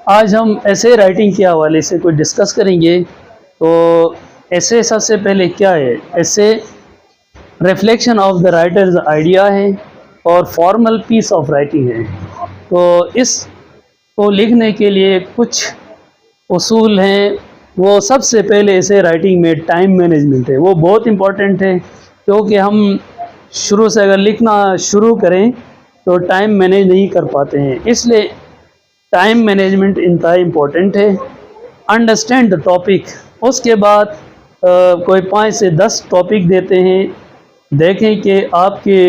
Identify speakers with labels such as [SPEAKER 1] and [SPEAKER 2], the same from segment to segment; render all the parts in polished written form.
[SPEAKER 1] آج ہم ایسے رائٹنگ کے حوالے سے کوئی ڈسکس کریں گے. تو ایسے سب سے پہلے کیا ہے؟ ایسے reflection of the writers idea ہے اور فارمل پیس آف رائٹنگ ہے. تو اس کو لکھنے کے لیے کچھ اصول ہیں. وہ سب سے پہلے ایسے رائٹنگ میں ٹائم مینجمنٹ ہے، وہ بہت امپورٹنٹ ہے، کیونکہ ہم شروع سے اگر لکھنا شروع کریں تو ٹائم مینیج نہیں کر پاتے ہیں. اس لیے ٹائم مینجمنٹ انتہائی امپورٹنٹ ہے. انڈرسٹینڈ دا ٹاپک، اس کے بعد کوئی 5 سے 10 ٹاپک دیتے ہیں. دیکھیں کہ آپ کے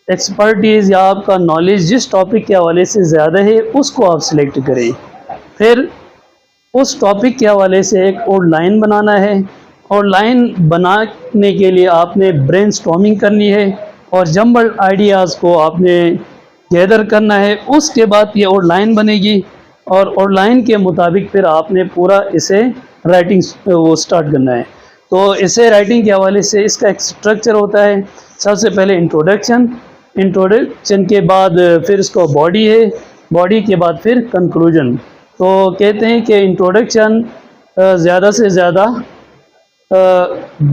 [SPEAKER 1] ایکسپرٹیز یا آپ کا نالج جس ٹاپک کے حوالے سے زیادہ ہے اس کو آپ سلیکٹ کریں. پھر اس ٹاپک کے حوالے سے ایک آؤٹ لائن بنانا ہے. آؤٹ لائن بنانے کے لیے آپ نے برین اسٹارمنگ کرنی ہے اور جمبل آئیڈیاز کو آپ نے گیدر کرنا ہے. اس کے بعد یہ آؤٹ لائن بنے گی اور آؤٹ لائن کے مطابق پھر آپ نے پورا اسے رائٹنگ وہ اسٹارٹ کرنا ہے. تو اسے رائٹنگ کے حوالے سے اس کا ایک اسٹرکچر ہوتا ہے. سب سے پہلے انٹروڈکشن کے بعد پھر اس کو باڈی ہے، باڈی کے بعد پھر کنکلوژن. تو کہتے ہیں کہ انٹروڈکشن زیادہ سے زیادہ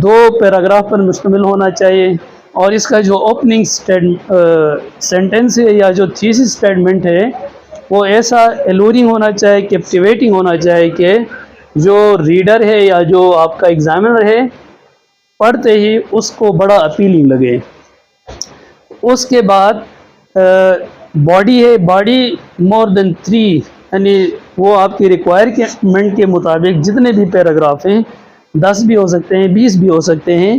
[SPEAKER 1] 2 پیراگراف پر مشتمل ہونا چاہیے، اور اس کا جو اوپننگ سینٹنس ہے یا جو تھیسس اسٹیٹمنٹ ہے وہ ایسا ایلورنگ ہونا چاہیے، کیپٹیویٹنگ ہونا چاہیے کہ جو ریڈر ہے یا جو آپ کا ایگزامنر ہے پڑھتے ہی اس کو بڑا اپیلنگ لگے. اس کے بعد باڈی ہے، باڈی مور دین 3، یعنی وہ آپ کی ریکوائرمنٹ کے مطابق جتنے بھی پیراگراف ہیں 10 بھی ہو سکتے ہیں، 20 بھی ہو سکتے ہیں،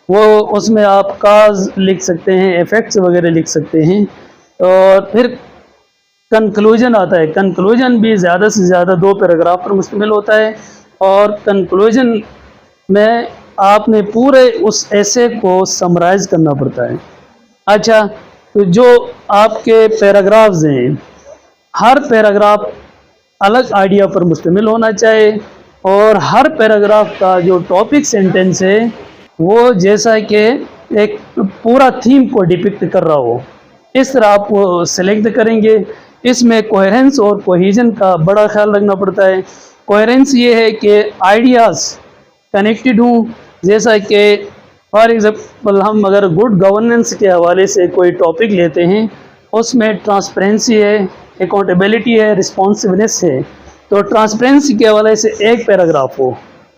[SPEAKER 1] وہ اس میں آپ کاز لکھ سکتے ہیں، ایفیکٹس وغیرہ لکھ سکتے ہیں. اور پھر کنکلوژن آتا ہے. کنکلوژن بھی زیادہ سے زیادہ 2 پیراگراف پر مشتمل ہوتا ہے، اور کنکلوژن میں آپ نے پورے اس ایسے کو سمرائز کرنا پڑتا ہے. اچھا، تو جو آپ کے پیراگرافز ہیں ہر پیراگراف الگ آئیڈیا پر مشتمل ہونا چاہیے، اور ہر پیراگراف کا جو ٹاپک سینٹنس ہے وہ جیسا کہ ایک پورا تھیم کو ڈپکٹ کر رہا ہو اس طرح آپ کو سلیکٹ کریں گے. اس میں کوہیرنس اور کوہیژن کا بڑا خیال رکھنا پڑتا ہے. کوہیرنس یہ ہے کہ آئیڈیاز کنیکٹڈ ہوں، جیسا کہ فار ایگزامپل ہم اگر گڈ گورننس کے حوالے سے کوئی ٹاپک لیتے ہیں، اس میں ٹرانسپیرنسی ہے، اکاؤنٹیبلٹی ہے، رسپانسونیس ہے. تو ٹرانسپیرنسی کے حوالے سے ایک پیراگراف ہو،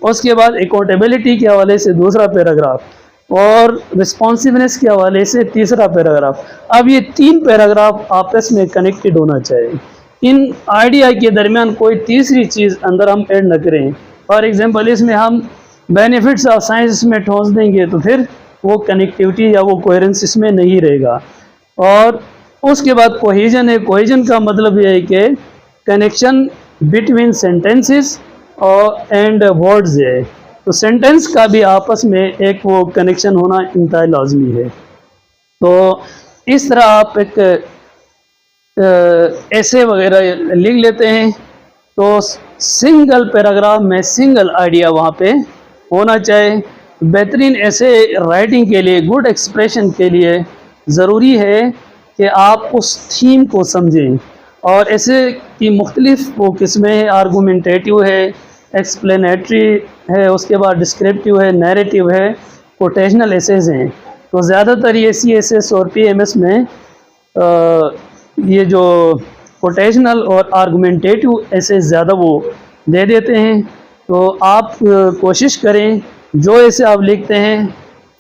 [SPEAKER 1] اس کے بعد اکاؤنٹیبلٹی کے حوالے سے دوسرا پیراگراف، اور رسپانسونیس کے حوالے سے تیسرا پیراگراف. اب یہ 3 پیراگراف آپس میں کنیکٹڈ ہونا چاہیے. ان آئیڈیا کے درمیان کوئی تیسری چیز اندر ہم ایڈ نہ کریں. فار ایگزامپل اس میں ہم بینیفٹس آف سائنس میں ٹھونس دیں گے تو پھر وہ کنیکٹیوٹی یا وہ کوہیرنس اس میں نہیں رہے گا. اور اس کے بعد کوہیژن ہے. کوہیژن کا مطلب یہ ہے کہ connection between sentences and words ہے. تو سینٹینس کا بھی آپس میں ایک وہ کنیکشن ہونا انتہائی لازمی ہے. تو اس طرح آپ ایک ایسے وغیرہ لکھ لیتے ہیں تو سنگل پیراگراف میں سنگل آئیڈیا وہاں پہ ہونا چاہیے. بہترین ایسے رائٹنگ کے لیے، گڈ ایکسپریشن کے لیے ضروری ہے کہ آپ اس تھیم کو سمجھیں. اور ایسے کی مختلف وہ قسمیں ہیں. آرگومنٹیٹیو ہے، ایکسپلینیٹری ہے، اس کے بعد ڈسکرپٹیو ہے، نیریٹیو ہے، کوٹیشنل ایسیز ہیں. تو زیادہ تر یہ سی ایس ایس اور پی ایم ایس میں یہ جو کوٹیشنل اور آرگومنٹیٹیو ایسے زیادہ وہ دے دیتے ہیں. تو آپ کوشش کریں جو ایسے آپ لکھتے ہیں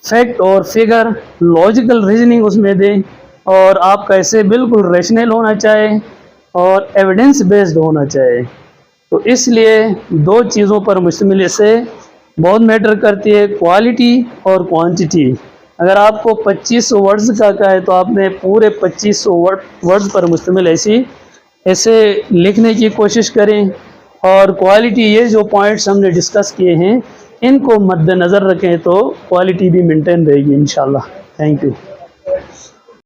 [SPEAKER 1] فیکٹ اور فگر، لاجیکل ریزننگ اس میں دیں، اور آپ کا ایسے بالکل ریشنل ہونا چاہیے اور ایویڈنس بیسڈ ہونا چاہیے. تو اس لیے 2 چیزوں پر مشتمل ایسے بہت میٹر کرتی ہے، کوالٹی اور کوانٹٹی. اگر آپ کو 2500 ورڈز کا ہے تو آپ نے پورے 2500 ورڈز پر مشتمل ایسے لکھنے کی کوشش کریں. اور کوالٹی، یہ جو پوائنٹس ہم نے ڈسکس کیے ہیں ان کو مد نظر رکھیں تو کوالٹی بھی مینٹین رہے گی انشاءاللہ. Thank you.